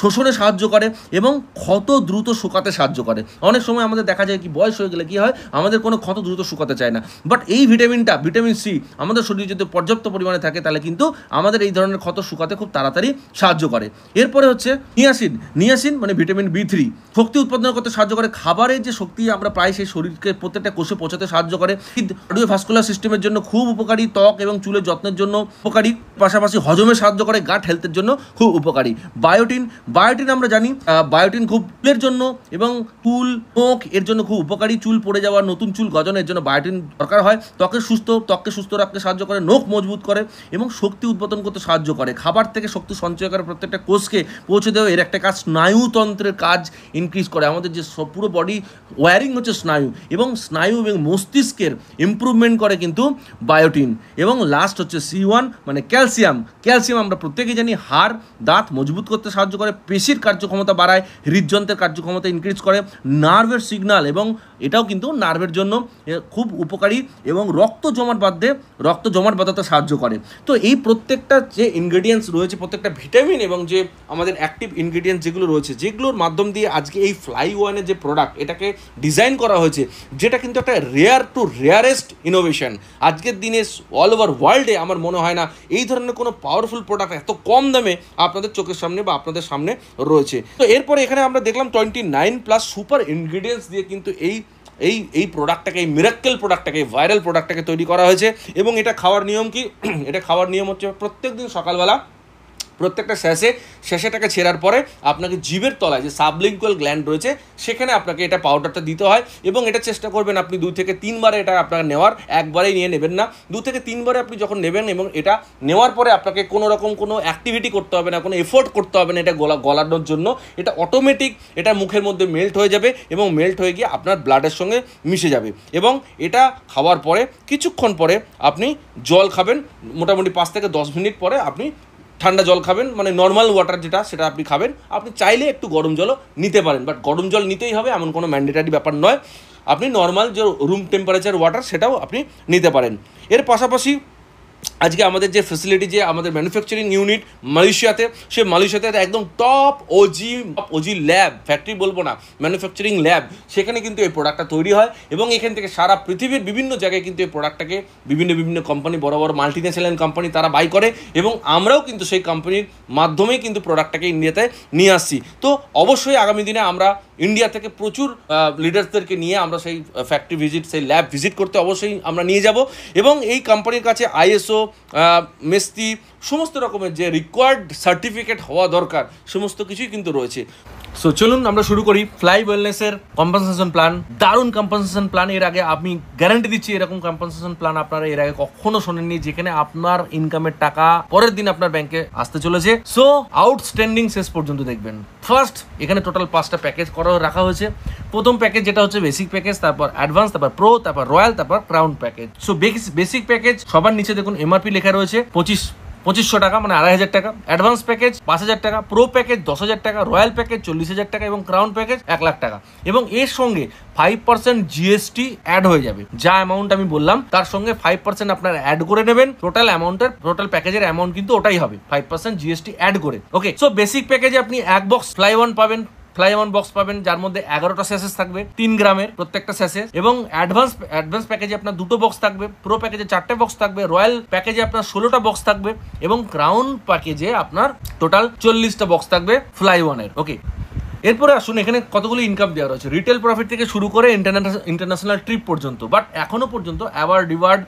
শোষণে সাহায্য করে এবং ক্ষত দ্রুত শুকাতে সাহায্য করে। অনেক সময় আমাদের দেখা যায় কি বয়স হয়ে গেলে কী হয়, আমাদের কোনো ক্ষত দ্রুত শুকাতে চায় না। বাট এই ভিটামিন সি আমাদের শরীরে যদি পর্যাপ্ত পরিমাণে থাকে তাহলে কিন্তু আমাদের এই ধরনের ক্ষত শুকাতে খুব তাড়াতাড়ি সাহায্য করে। এরপরে হচ্ছে নিয়াসিন মানে ভিটামিন B3, শক্তি উৎপাদন করতে সাহায্য করে। খাবারের যে শক্তি আমরা পাই সেই শরীরকে প্রত্যেকটা কোষে পৌঁছাতে সাহায্য করে, কার্ডিওভাস্কুলার সিস্টেমের জন্য খুব উপকারী, ত্বক এবং চুলের যত্নের জন্য উপকারী, পাশাপাশি হজমে সাহায্য করে, গাট হেলথের জন্য খুব উপকারী। বায়োটিন আমরা জানি বায়োটিন খুব চুলের জন্য এবং নখ এর জন্য খুব উপকারী, চুল পড়ে যাওয়া, নতুন চুল গজনের জন্য বায়োটিন দরকার হয়। ত্বককে সুস্থ রাখতে সাহায্য করে, নখ মজবুত করে এবং শক্তি উৎপাদন করতে সাহায্য করে। খাবার থেকে শক্তি সঞ্চয় করে প্রত্যেকটা কোষকে পৌঁছে দেওয়া এর একটা কাজ। স্নায়ুতন্ত্রের কাজ ইনক্রিজ করে, আমাদের যে পুরো বডি ওয়্যারিং হচ্ছে স্নায়ু এবং মস্তিষ্কের ইমপ্রুভমেন্ট করে কিন্তু বায়োটিন। এবং লাস্ট হচ্ছে C1 মানে ক্যালসিয়াম আমরা প্রত্যেকেই জানি হাড় দাঁত মজবুত করতে সাহায্য করে, পেশির কার্যক্ষমতা বাড়ায়, হৃদযন্ত্রের কার্যক্ষমতা ইনক্রিজ করে, নার্ভের সিগন্যাল এবং এটাও কিন্তু নার্ভের জন্য খুব উপকারী এবং রক্ত জমাট বাঁধাতে সাহায্য করে। তো এই প্রত্যেকটা যে ইনগ্রেডিয়েন্টস রয়েছে, প্রত্যেকটা ভিটামিন এবং যে আমাদের অ্যাক্টিভ ইনগ্রেডিয়েন্টস যেগুলো রয়েছে, যেগুলোর মাধ্যম দিয়ে আজকে এই FlyOneর যে প্রোডাক্ট এটাকে ডিজাইন করা হয়েছে, যেটা কিন্তু একটা রেয়ারেস্ট ইনোভেশন। আজকের দিনে অল ওভার ওয়ার্ল্ডে আমার মনে হয় না এই ধরনের কোনো পাওয়ারফুল প্রোডাক্ট এত কম দামে আপনাদের চোখের সামনে বা আপনাদের সামনে রয়েছে। তো এরপরে এখানে আমরা দেখলাম 29+ সুপার ইনগ্রেডিয়েন্টস দিয়ে কিন্তু এই প্রোডাক্টটাকে, এই মিরাক্কেল প্রোডাক্টটাকে, ভাইরাল প্রোডাক্টটাকে তৈরি করা হয়েছে। এবং এটা খাওয়ার নিয়ম কি? এটা খাওয়ার নিয়ম হচ্ছে প্রত্যেক দিন সকালবেলা প্রত্যেকটা শেষেটাকে ছেঁড়ার পরে আপনাকে জিভের তলায় যে সাবলিঙ্গুয়াল গ্ল্যান্ড রয়েছে সেখানে আপনাকে এটা পাউডারটা দিতে হয়। এবং এটা চেষ্টা করবেন আপনি 2 থেকে 3 বারে এটা আপনাকে নেওয়ার, একবারেই নিয়ে নেবেন না। 2 থেকে 3 বারে আপনি যখন নেবেন এবং এটা নেওয়ার পরে আপনাকে কোনো রকম কোনো অ্যাক্টিভিটি করতে হবে না, কোনো এফোর্ট করতে হবে না এটা গলানোর জন্য। এটা অটোমেটিক এটা মুখের মধ্যে মেল্ট হয়ে যাবে এবং মেল্ট হয়ে গিয়ে আপনার ব্লাডের সঙ্গে মিশে যাবে। এবং এটা খাওয়ার পরে কিছুক্ষণ পরে আপনি জল খাবেন, মোটামুটি 5 থেকে 10 মিনিট পরে আপনি ঠান্ডা জল খাবেন, মানে নর্মাল ওয়াটার যেটা সেটা আপনি খাবেন। আপনি চাইলে একটু গরম জলও নিতে পারেন, বাট গরম জল নিতেই হবে এমন কোনো ম্যান্ডেটারি ব্যাপার নয়। আপনি নর্মাল যে রুম টেম্পারেচার ওয়াটার সেটাও আপনি নিতে পারেন। এর পাশাপাশি আজকে আমাদের যে ফেসিলিটি, যে আমাদের ম্যানুফ্যাকচারিং ইউনিট মালয়েশিয়াতে, সে মালয়েশিয়াতে একদম টপ ওজি ল্যাব, ফ্যাক্টরি বলবো না, ম্যানুফ্যাকচারিং ল্যাব, সেখানে কিন্তু এই প্রোডাক্টটা তৈরি হয় এবং এখান থেকে সারা পৃথিবীর বিভিন্ন জায়গায় কিন্তু এই প্রোডাক্টটাকে বিভিন্ন কোম্পানি, বড় বড় মাল্টিনেশনাল কোম্পানি তারা বাই করে এবং আমরাও কিন্তু সেই কোম্পানির মাধ্যমেই কিন্তু প্রোডাক্টটাকে ইন্ডিয়াতে নিয়ে আসছি। তো অবশ্যই আগামী দিনে আমরা ইন্ডিয়া থেকে প্রচুর লিডার্সদেরকে নিয়ে আমরা সেই ফ্যাক্টরি ভিজিট, সেই ল্যাব ভিজিট করতে অবশ্যই আমরা নিয়ে যাব এবং এই কোম্পানির কাছে ISO, মেস্তি, সমস্ত রকমের যে রিকোয়ার্ড সার্টিফিকেট হওয়া দরকার সমস্ত কিছুই কিন্তু রয়েছে। সো চলুন আমরা শুরু করি ফ্লাই ওয়েলনেসের কম্পেনসেশন প্ল্যান। দারুণ কম্পেনসেশন প্ল্যান, এর আগে আমি গ্যারান্টি দিচ্ছি এরকম কম্পেনসেশন প্ল্যান আপনারা এর আগে কখনো শোনেননি, যেখানে আপনার ইনকামের টাকা পরের দিন আপনার ব্যাংকে আসতে চলেছে। সো আউটস্ট্যান্ডিং শেষ পর্যন্ত দেখবেন। ফার্স্ট এখানে টোটাল 5টা প্যাকেজ করা রাখা হয়েছে। প্রথম প্যাকেজ যেটা হচ্ছে বেসিক প্যাকেজ, তারপর অ্যাডভান্স, তারপর প্রো, তারপর রয়্যাল, তারপর crown package. So basic package সবার নিচে দেখুন MRP লেখা রয়েছে 2500 টাকা, মানে 2500 টাকা। অ্যাডভান্স প্যাকেজ 5000 টাকা, প্রো প্যাকেজ 10,000 টাকা, রয়্যাল প্যাকেজ 40,000 টাকা এবং ক্রাউন প্যাকেজ 1 লাখ টাকা। এবং এর সঙ্গে 5% GST অ্যাড হয়ে যাবে। যা অ্যামাউন্ট আমি বললাম তার সঙ্গে 5% আপনারা অ্যাড করে নেবেন। টোটাল প্যাকেজের অ্যামাউন্ট কিন্তু ওটাই হবে, 5% GST অ্যাড করে। ওকে, সো বেসিক প্যাকেজে আপনি 1 বক্স ফ্লাই ওয়ান পাবেন, ফ্লাই ওয়ান বক্স পাবেন, যার মধ্যে 11টা স্যাশেস থাকবে 3 গ্রামের প্রত্যেকটা স্যাশেস। এবং অ্যাডভান্স প্যাকেজে আপনার 2টো বক্স থাকবে, প্রো প্যাকেজে 4টে বক্স থাকবে, রয়্যাল প্যাকেজে আপনার 16টা বক্স থাকবে এবং ক্রাউন প্যাকেজে আপনার টোটাল 40টা বক্স থাকবে ফ্লাই ওয়ানের। ওকে, এরপরে আসুন এখানে কতগুলো ইনকাম দেওয়া রয়েছে, রিটেল প্রফিট থেকে শুরু করে ইন্টারন্যাশনাল ট্রিপ পর্যন্ত। বাট এখনো পর্যন্ত অ্যাওয়ার্ড রিওয়ার্ড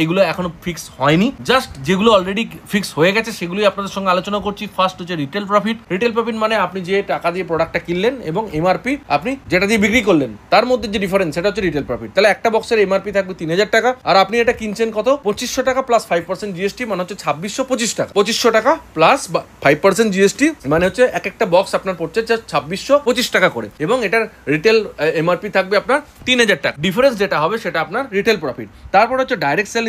এগুলো এখনো ফিক্স হয়নি, জাস্ট যেগুলো অলরেডি ফিক্স হয়ে গেছে সেগুলোই আপনাদের সঙ্গে আলোচনা করছি। ফার্স্ট হচ্ছে রিটেল প্রফিট। রিটেল প্রফিট মানে আপনি যে টাকা দিয়ে প্রোডাক্টটা কিনলেন এবং MRP আপনি যেটা দিয়ে বিক্রি করলেন তার মধ্যে যে ডিফারেন্স, সেটা হচ্ছে রিটেল প্রফিট। তাহলে একটা বক্সের MRP থাকবে 3000 টাকা আর আপনি এটা কিনছেন কত, 2500 টাকা প্লাস 5% GST, মানে হচ্ছে 2625 টাকা। 2500 টাকা প্লাস 5% GST মানে হচ্ছে একটা বক্স আপনার পড়ছে 2625 টাকা করে এবং এটার রিটেল MRP থাকবে আপনার 3000 টাকা। ডিফারেন্স যেটা হবে সেটা আপনার রিটেল প্রফিট। তারপর হচ্ছে direct sale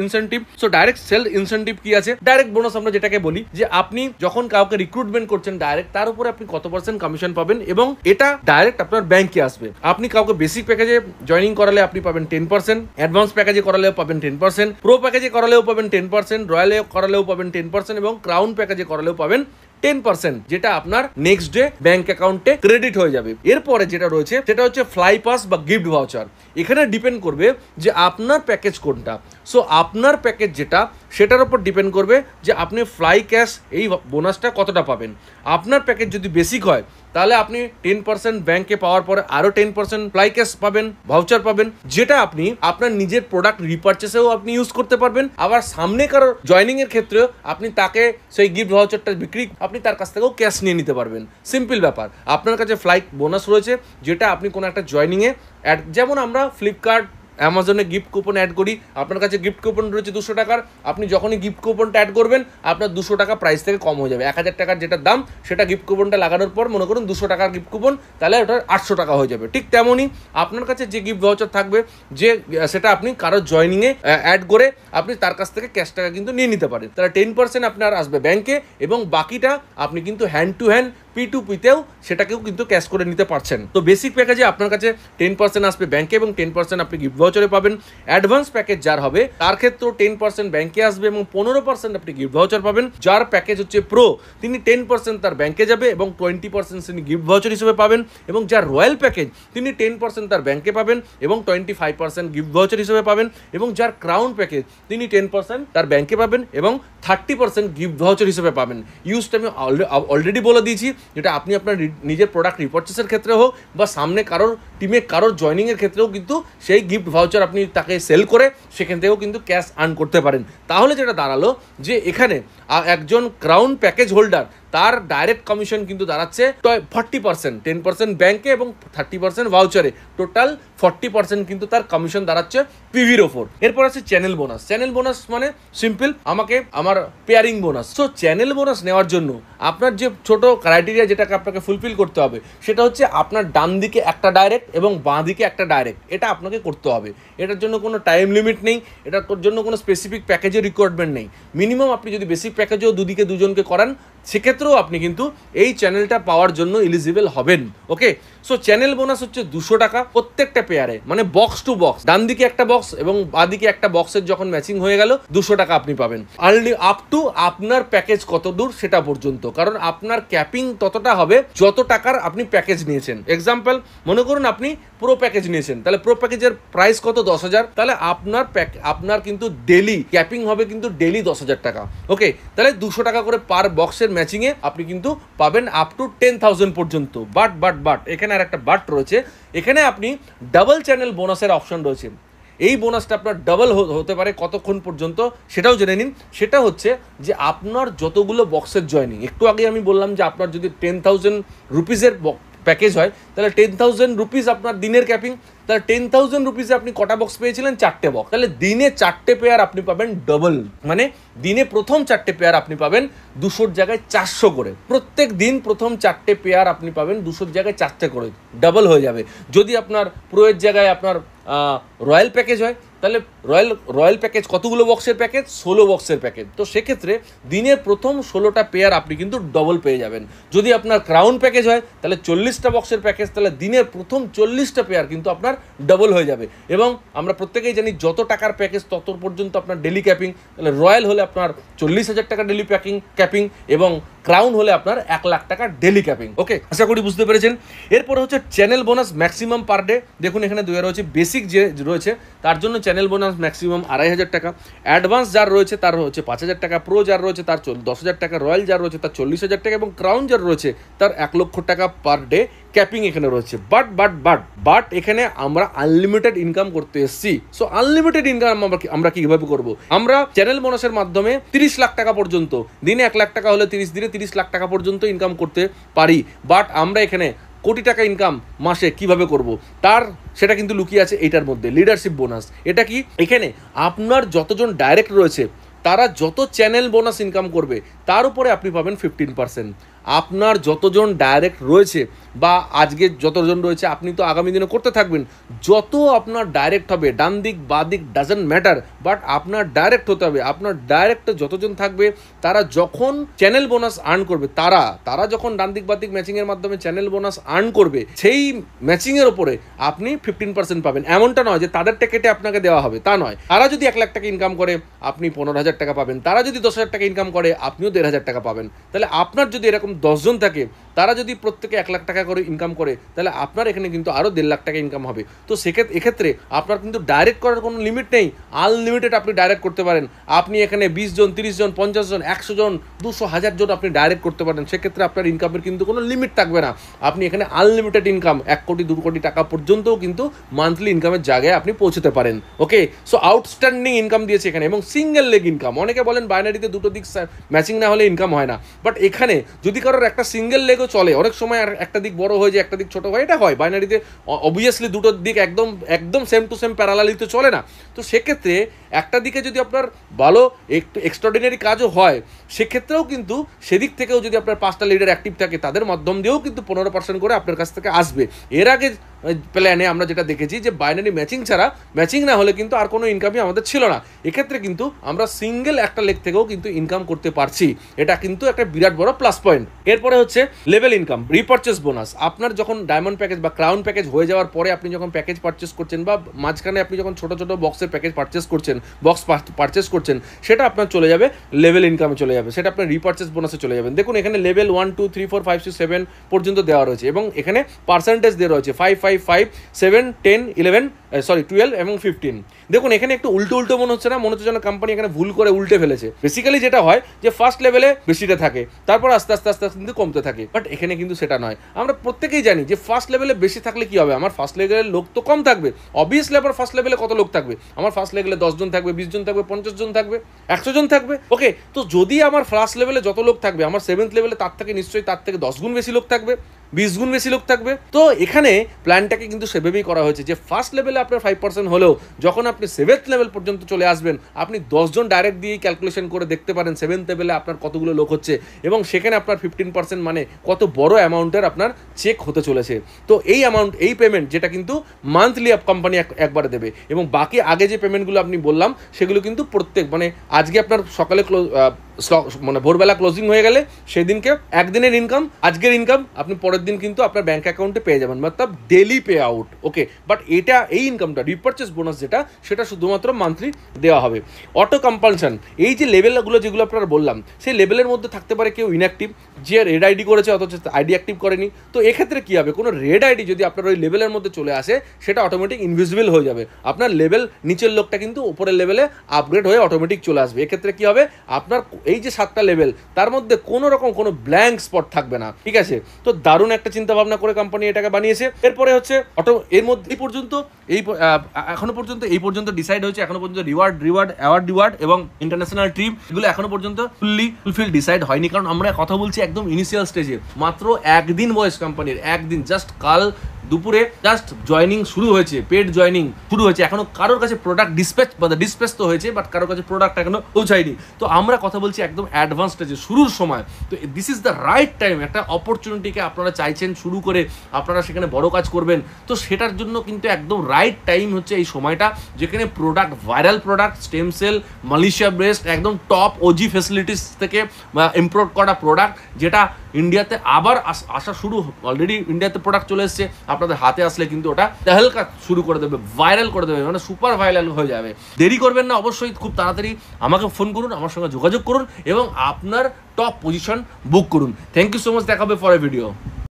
incentive. So direct sale incentive কি আছে, ডাইরেক্ট বোনাস আমরা যেটাকে বলি, যে আপনি যখন কাউকে রিক্রুটমেন্ট করছেন ডাইরেক্ট, তার উপরে আপনি কত % কমিশন পাবেন এবং এটা ডাইরেক্ট আপনার ব্যাংকে আসবে। আপনি কাউকে বেসিক প্যাকেজে জয়েনিং করালে আপনি পাবেন 10%, অ্যাডভান্স প্যাকেজে করালেও পাবেন 10%, প্রো প্যাকেজে করালেও পাবেন 10%, রয়্যালে করালেও পাবেন 10% এবং ক্রাউন প্যাকেজে করালেও পাবেন 10%, যেটা আপনার নেক্সট ডে ব্যাংক অ্যাকাউন্টে ক্রেডিট হয়ে যাবে। এরপরে যেটা রয়েছে সেটা হচ্ছে ফ্লাই পাস বা গিফট ভাউচার। এখানে ডিপেন্ড করবে যে আপনার প্যাকেজ কোনটা। সো আপনার প্যাকেজ যেটা, সেটার উপর ডিপেন্ড করবে যে আপনি ফ্লাই ক্যাশ এই বোনাসটা কতটা পাবেন। আপনার প্যাকেজ যদি বেসিক হয় তাহলে আপনি 10% ব্যাংকে পাওয়ার পরে আরো 10% ফ্লাই ক্যাশ পাবেন, ভাউচার পাবেন, যেটা আপনি আপনার নিজের প্রোডাক্ট রিপারচেসেও আপনি ইউজ করতে পারবেন। আবার সামনে কারো জয়নিং এর ক্ষেত্রেও আপনি তাকে সেই গিফট ভাউচারটা বিক্রি, আপনি তার কাছ থেকেও ক্যাশ নিয়ে নিতে পারবেন। সিম্পল ব্যাপার। আপনার কাছে ফ্লাই বোনাস রয়েছে যেটা আপনি কোনো একটা জয়নিংয়ে অ্যাড, যেমন আমরা ফ্লিপকার্ট, অ্যামাজনে গিফট কুপন অ্যাড করি, আপনার কাছে গিফট কুপন রয়েছে 200 টাকার, আপনি যখনই গিফট কুপনটা অ্যাড করবেন আপনার 200 টাকা প্রাইস থেকে কম হয়ে যাবে। 1000 টাকার যেটা দাম সেটা গিফট কুপনটা লাগানোর পর মনে করুন 200 টাকার গিফট কুপন, তাহলে ওটা 800 টাকা হয়ে যাবে। ঠিক তেমনই আপনার কাছে যে গিফট ভাউচার থাকবে, যে সেটা আপনি কারোর জয়নিংয়ে অ্যাড করে আপনি তার কাছ থেকে ক্যাশ টাকা কিন্তু নিয়ে নিতে পারেন। তাহলে 10% আপনার আসবে ব্যাংকে এবং বাকিটা আপনি কিন্তু হ্যান্ড টু হ্যান্ড P2P-তেও সেটাকেও কিন্তু ক্যাশ করে নিতে পারছেন। তো বেসিক প্যাকেজে আপনার কাছে 10% আসবে ব্যাংকে এবং 10% আপনি গিফট ভাউচারে পাবেন। অ্যাডভান্স প্যাকেজ যার হবে তার ক্ষেত্রেও 10% ব্যাংকে আসবে এবং 15% আপনি গিফট ভাউচার পাবেন। যার প্যাকেজ হচ্ছে প্রো, তিনি 10% তার ব্যাংকে যাবে এবং 20% তিনি গিফট ভাউচার হিসেবে পাবেন। এবং যার রয়্যাল প্যাকেজ, তিনি 10% তার ব্যাংকে পাবেন এবং 25% গিফট ভাউচার হিসেবে পাবেন। এবং যার ক্রাউন প্যাকেজ, তিনি 10% তার ব্যাংকে পাবেন এবং 30% গিফট ভাউচার হিসেবে পাবেন। ইউজটা আমি অলরেডি বলে দিয়েছি, যেটা আপনি আপনার নিজের প্রোডাক্ট রিপারচেসের ক্ষেত্রে হোক বা সামনে কারোর টিমে কারোর জয়নিংয়ের ক্ষেত্রেও কিন্তু সেই গিফট ভাউচার আপনি তাকে সেল করে সেখান থেকেও কিন্তু ক্যাশ আর্ন করতে পারেন। তাহলে যেটা দাঁড়ালো যে এখানে একজন ক্রাউন প্যাকেজ হোল্ডার, তার ডাইরেক্ট কমিশন কিন্তু দাঁড়াচ্ছে 40%, 10% ব্যাংকে এবং 30% ভাউচারে, টোটাল 40% কিন্তু তার কমিশন দাঁড়াচ্ছে পিভির ওপর। এরপর আছে চ্যানেল বোনাস। চ্যানেল বোনাস মানে সিম্পল, আমাকে আমার pairing bonus. So channel bonus নেওয়ার জন্য আপনার যে ছোট ক্রাইটেরিয়া যেটাকে আপনাকে ফুলফিল করতে হবে সেটা হচ্ছে আপনার ডান দিকে একটা ডাইরেক্ট এবং বাঁ দিকে একটা ডাইরেক্ট, এটা আপনাকে করতে হবে। এটার জন্য কোনো টাইম লিমিট নেই, এটার জন্য কোনো স্পেসিফিক প্যাকেজের রিকোয়ারমেন্ট নেই। মিনিমাম আপনি যদি বেসিক প্যাকেজেও দুদিকে দুজনকে করান, সেক্ষেত্রে সেক্ষেত্রেও আপনি কিন্তু এই চ্যানেলটা পাওয়ার জন্য এলিজিবল হবেন। ওকে, সো চ্যানেল বোনাস হচ্ছে 200 টাকা প্রত্যেকটা পেয়ারে, মানে বক্স টু বক্স, ডান দিকে একটা বক্স এবং বাদিকে একটা বক্সের যখন ম্যাচিং হয়ে গেল 200 টাকা আপনি পাবেন। অনলি আপ টু আপনার প্যাকেজ কত দূর সেটা পর্যন্ত, কারণ আপনার ক্যাপিং ততটা হবে যত টাকার আপনি প্যাকেজ নিয়েছেন। এক্সাম্পল, মনে করুন আপনি প্রো প্যাকেজ নিয়েছেন, তাহলে প্রো প্যাকেজের প্রাইস কত? 10,000, তাহলে আপনার কিন্তু ডেলি ক্যাপিং হবে কিন্তু ডেলি 10,000 টাকা। ওকে, তাহলে 200 টাকা করে পার বক্সের ম্যাচিংয়ে আপনি কিন্তু পাবেন আপ টু 10,000 পর্যন্ত। বাট এখানে আর একটা বাট রয়েছে, এখানে আপনি ডাবল চ্যানেল বোনাসের অপশন রয়েছে। এই বোনাসটা আপনার ডাবল হতে পারে কতক্ষণ পর্যন্ত সেটাও জেনে নিন। সেটা হচ্ছে যে আপনার যতগুলো বক্সের জয়নিং, একটু আগে আমি বললাম যে আপনার যদি 10,000 রুপিসের প্যাকেজ হয় তাহলে 10,000 রুপিস আপনার দিনের ক্যাপিং, তাহলে 10,000 রুপিসে আপনি কটা বক্স পেয়েছিলেন? 4টে বক্স, তাহলে দিনে 4টে পেয়ার আপনি পাবেন ডবল, মানে দিনে প্রথম 4টে পেয়ার আপনি পাবেন 200-র জায়গায় 400 করে। প্রত্যেক দিন প্রথম 4টে পেয়ার আপনি পাবেন 200-র জায়গায় 4টে করে, ডাবল হয়ে যাবে। যদি আপনার প্রোয়ের জায়গায় আপনার রয়্যাল প্যাকেজ হয় তাহলে রয়্যাল প্যাকেজ কতগুলো বক্সের প্যাকেজ? 16 বক্সের প্যাকেজ। তো সেক্ষেত্রে দিনের প্রথম 16টা পেয়ার আপনি কিন্তু ডবল পেয়ে যাবেন। যদি আপনার ক্রাউন প্যাকেজ হয় তাহলে 40টা বক্সের প্যাকেজ, তাহলে দিনের প্রথম 40টা পেয়ার কিন্তু আপনার ডবল হয়ে যাবে। এবং আমরা প্রত্যেকেই জানি যত টাকার প্যাকেজ তত পর্যন্ত আপনার ডেলি ক্যাপিং, তাহলে রয়্যাল হলে আপনার 40,000 টাকা ডেলি ক্যাপিং এবং ক্রাউন হলে আপনার 1 লাখ টাকা ডেলি ক্যাপিং। ওকে, আশা করি বুঝতে পেরেছেন। এরপরে হচ্ছে channel bonus maximum per day. দেখুন এখানে দুই রয়েছে, বেসিক যে রয়েছে তার জন্য চ্যানেল বোনাস ম্যাক্সিমাম 2,500 টাকা, অ্যাডভান্স যার রয়েছে তার হচ্ছে 5,000 টাকা, প্রো যার রয়েছে তার 10,000 টাকা, রয়্যাল যার রয়েছে তার 40,000 টাকা এবং ক্রাউন যার রয়েছে তার 1 লক্ষ টাকা পার ডে ক্যাপিং এখানে রয়েছে। বাট এখানে আমরা আনলিমিটেড ইনকাম করতে এসেছি। সো আনলিমিটেড ইনকাম আমরা কিভাবে করব? আমরা চ্যানেল বোনাসের মাধ্যমে 30 লাখ টাকা পর্যন্ত, দিনে 1 লাখ টাকা হলে 30 লাখ টাকা পর্যন্ত ইনকাম করতে পারি। বাট আমরা এখানে কোটি টাকা ইনকাম মাসে কিভাবে করব সেটা কিন্তু লুকিয়ে আছে এইটার মধ্যে, লিডারশিপ বোনাস। এটা কি? এখানে আপনার যতজন ডাইরেক্ট রয়েছে তারা যত চ্যানেল বোনাস ইনকাম করবে তার উপরে আপনি পাবেন 15%। আপনার যতজন ডাইরেক্ট রয়েছে বা আজকে যতজন রয়েছে আপনি তো আগামী দিনে করতে থাকবেন, যত আপনার ডাইরেক্ট হবে, ডান দিক বা দিক ডাজন্ট ম্যাটার, বাট আপনার ডাইরেক্ট হতে হবে। আপনার ডাইরেক্ট যতজন থাকবে তারা যখন চ্যানেল বোনাস আর্ন করবে, তারা যখন ডান দিক বা দিক ম্যাচিংয়ের মাধ্যমে চ্যানেল বোনাস আর্ন করবে, সেই ম্যাচিংয়ের ওপরে আপনি 15% পাবেন। এমনটা নয় যে তাদেরটা কেটে আপনাকে দেওয়া হবে, তা নয়। তারা যদি 1 লাখ টাকা ইনকাম করে আপনি 15,000 টাকা পাবেন, তারা যদি 10,000 টাকা ইনকাম করে আপনিও 1,500 টাকা পাবেন। তাহলে আপনার যদি এরকম 10 জন থাকে, তারা যদি প্রত্যেকে 1 লাখ টাকা করে ইনকাম করে, তাহলে আপনার এখানে কিন্তু আরও 1.5 লাখ টাকা ইনকাম হবে। তো এক্ষেত্রে আপনার কিন্তু ডাইরেক্ট করার কোনো লিমিট নেই, আনলিমিটেড আপনি ডাইরেক্ট করতে পারেন। আপনি এখানে 20 জন, 30 জন, 50 জন, 100 জন, 200, 1000 জন আপনি ডাইরেক্ট করতে পারেন। সেক্ষেত্রে আপনার ইনকামের কিন্তু কোনো লিমিট থাকবে না। আপনি এখানে আনলিমিটেড ইনকাম 1 কোটি 2 কোটি টাকা পর্যন্তও কিন্তু মান্থলি ইনকামের জায়গায় আপনি পৌঁছতে পারেন। ওকে, সো আউটস্ট্যান্ডিং ইনকাম দিয়েছে এখানে এবং সিঙ্গেল লেগ ইনকাম। অনেকে বলেন বাইনারিতে দুটো দিক ম্যাচিং না হলে ইনকাম হয় না, বাট এখানে যদি কারোর একটা সিঙ্গেল লেগও চলে, অনেক সময় আর একটা দিক বড় হয়ে যায় একটা দিক ছোট হয়, এটা হয় বাইনারিতে। অবভিয়াসলি দুটো দিক একদম সেম টু সেম প্যারালালিতে চলে না। তো সেক্ষেত্রে একটা দিকে যদি আপনার ভালো একটু এক্সট্রাঅর্ডিনারি কাজও হয়, সেক্ষেত্রেও কিন্তু সেদিক থেকেও যদি আপনার 5টা লিডার অ্যাক্টিভ থাকে তাদের মাধ্যম দিয়েও কিন্তু 15% করে আপনার কাছ থেকে আসবে। এর আগে প্ল্যানে আমরা যেটা দেখেছি যে বাইনারি ম্যাচিং না হলে কিন্তু আর কোনো ইনকামই আমাদের ছিল না। এক্ষেত্রে কিন্তু আমরা সিঙ্গেল একটা লেগ থেকেও কিন্তু ইনকাম করতে পারছি, এটা কিন্তু একটা বিরাট বড় প্লাস পয়েন্ট। এরপরে হচ্ছে লেভেল ইনকাম, রিপারচেস বোনাস। আপনার যখন ডায়মন্ড প্যাকেজ বা ক্রাউন প্যাকেজ হয়ে যাওয়ার পরে আপনি যখন প্যাকেজ পারচেস করছেন বা মাঝখানে আপনি যখন ছোট বক্সের প্যাকেজ পারচেস করছেন, সেটা আপনার চলে যাবে লেভেল ইনকামে চলে যাবে, সেটা আপনার রিপারচেস বোনাসে চলে যাবেন। দেখুন এখানে লেভেল 1 2 3 4 5 6 7 পর্যন্ত দেওয়া রয়েছে এবং এখানে পার্সেন্টেজ দেওয়া রয়েছে 5 5 5 7 10 11 12 এবং 15। দেখুন এখানে একটু উল্টো মনে হচ্ছে না? মনে হচ্ছে যেন কোম্পানি এখানে ভুল করে উল্টে ফেলেছে। বেসিক্যালি যেটা হয় যে ফার্স্ট লেভেলে বেশিটা থাকে, তারপর আস্তে আস্তে কিন্তু কমতে থাকে, বাট এখানে কিন্তু সেটা নয়। আমরা প্রত্যেকেই জানি যে ফার্স্ট লেভেলে বেশি থাকলে কি হবে, আমার ফার্স্ট লেভেলের লোক তো কম থাকবে। অবভিয়াসলি আমার ফার্স্ট লেভেলে কত লোক থাকবে? আমার ফার্স্ট লেভেলে 10 জন থাকবে, 20 জন থাকবে, 50 জন থাকবে, 100 জন থাকবে। ওকে, তো যদি আমার ফার্স্ট লেভেলে যত লোক থাকবে, আমার 7th লেভেলে তার থেকে 10 গুণ বেশি লোক থাকবে, 20 গুণ বেশি লোক থাকবে। তো এখানে প্ল্যানটাকে কিন্তু সেভাবেই করা হয়েছে যে ফার্স্ট লেভেলে আপনার 5% হলেও যখন আপনি 7th লেভেল পর্যন্ত চলে আসবেন, আপনি 10 জন ডাইরেক্ট দিয়েই ক্যালকুলেশন করে দেখতে পারেন 7th লেভেলে আপনার কতগুলো লোক হচ্ছে এবং সেখানে আপনার 15% মানে কত বড় অ্যামাউন্টের আপনার চেক হতে চলেছে। তো এই পেমেন্ট যেটা কিন্তু মান্থলি কোম্পানি একবারে দেবে এবং বাকি আগে যে পেমেন্টগুলো আপনি বললাম সেগুলো কিন্তু প্রত্যেক মানে আজকে আপনার সকালে স্টক মানে ভোরবেলা ক্লোজিং হয়ে গেলে সেদিনকে একদিনের ইনকাম, আজকের ইনকাম আপনি পরের দিন কিন্তু আপনার ব্যাঙ্ক অ্যাকাউন্টে পেয়ে যাবেন, মতলব daily pay out. Okay, but এটা এই ইনকামটা রিপারচেস বোনাস সেটা শুধুমাত্র মান্থলি দেওয়া হবে। অটো কম্পালশন, এই যে লেভেলগুলো যেগুলো আপনারা বললাম, সেই লেভেলের মধ্যে থাকতে পারে কেউ ইনঅ্যাক্টিভ, যে রেড আইডি করেছে অথচ আইডি অ্যাক্টিভ করেনি। তো এক্ষেত্রে কী হবে, কোনো রেড আইডি যদি আপনার ওই লেভেলের মধ্যে চলে আসে সেটা অটোমেটিক ইনভিজিবল হয়ে যাবে, আপনার লেভেল নিচের লোকটা কিন্তু উপরের লেভেলে আপগ্রেড হয়ে অটোমেটিক চলে আসবে। এক্ষেত্রে কী হবে, আপনার এই যে 7টা লেভেল তার মধ্যে কোনো রকম কোনো ব্ল্যাঙ্ক স্পট থাকবে না, ঠিক আছে। তো দারুণ একটা চিন্তা ভাবনা করে কোম্পানি এটাকে বানিয়েছে। এরপরে হচ্ছে এর মধ্যে এই পর্যন্ত ডিসাইড হয়েছে, এখনো পর্যন্ত রিওয়ার্ড এবং ইন্টারন্যাশনাল ট্রিপ এগুলো এখনো পর্যন্ত ফুলফিল ডিসাইড হয়নি, কারণ আমরা কথা বলছি একদম ইনিশিয়াল স্টেজে, মাত্র একদিন বয়স কোম্পানির, একদিন, জাস্ট কাল দুপুরে জাস্ট জয়নিং শুরু হয়েছে, পেড জয়নিং শুরু হয়েছে, এখনো কারোর কাছে প্রোডাক্ট ডিসপ্যাচ তো হয়েছে, বাট কারোর কাছে প্রোডাক্ট এখনো পৌঁছায়নি। তো আমরা কথা বলছি একদম অ্যাডভান্স স্টেজে, শুরুর সময়। তো this is the right time, একটা অপরচুনিটিকে আপনারা চাইছেন শুরু করে আপনারা সেখানে বড় কাজ করবেন, তো সেটার জন্য কিন্তু একদম রাইট টাইম হচ্ছে এই সময়টা, যেখানে product, viral product, stem cell, Malaysia based একদম টপ ওজি ফেসিলিটিস থেকে ইম্পোর্ট করা প্রোডাক্ট, যেটা ইন্ডিয়াতে আবার আসা শুরু, অলরেডি ইন্ডিয়াতে প্রোডাক্ট চলে এসছে, আপনাদের হাতে আসলে কিন্তু ওটা তেহলকা শুরু করে দেবে, ভাইরাল করে দেবে, মানে সুপার ভাইরাল হয়ে যাবে। দেরি করবেন না, অবশ্যই খুব তাড়াতাড়ি আমাকে ফোন করুন, আমার সঙ্গে যোগাযোগ করুন এবং আপনার টপ পজিশন বুক করুন। থ্যাংক ইউ সো মাচ, দেখা হবে পরের ভিডিও।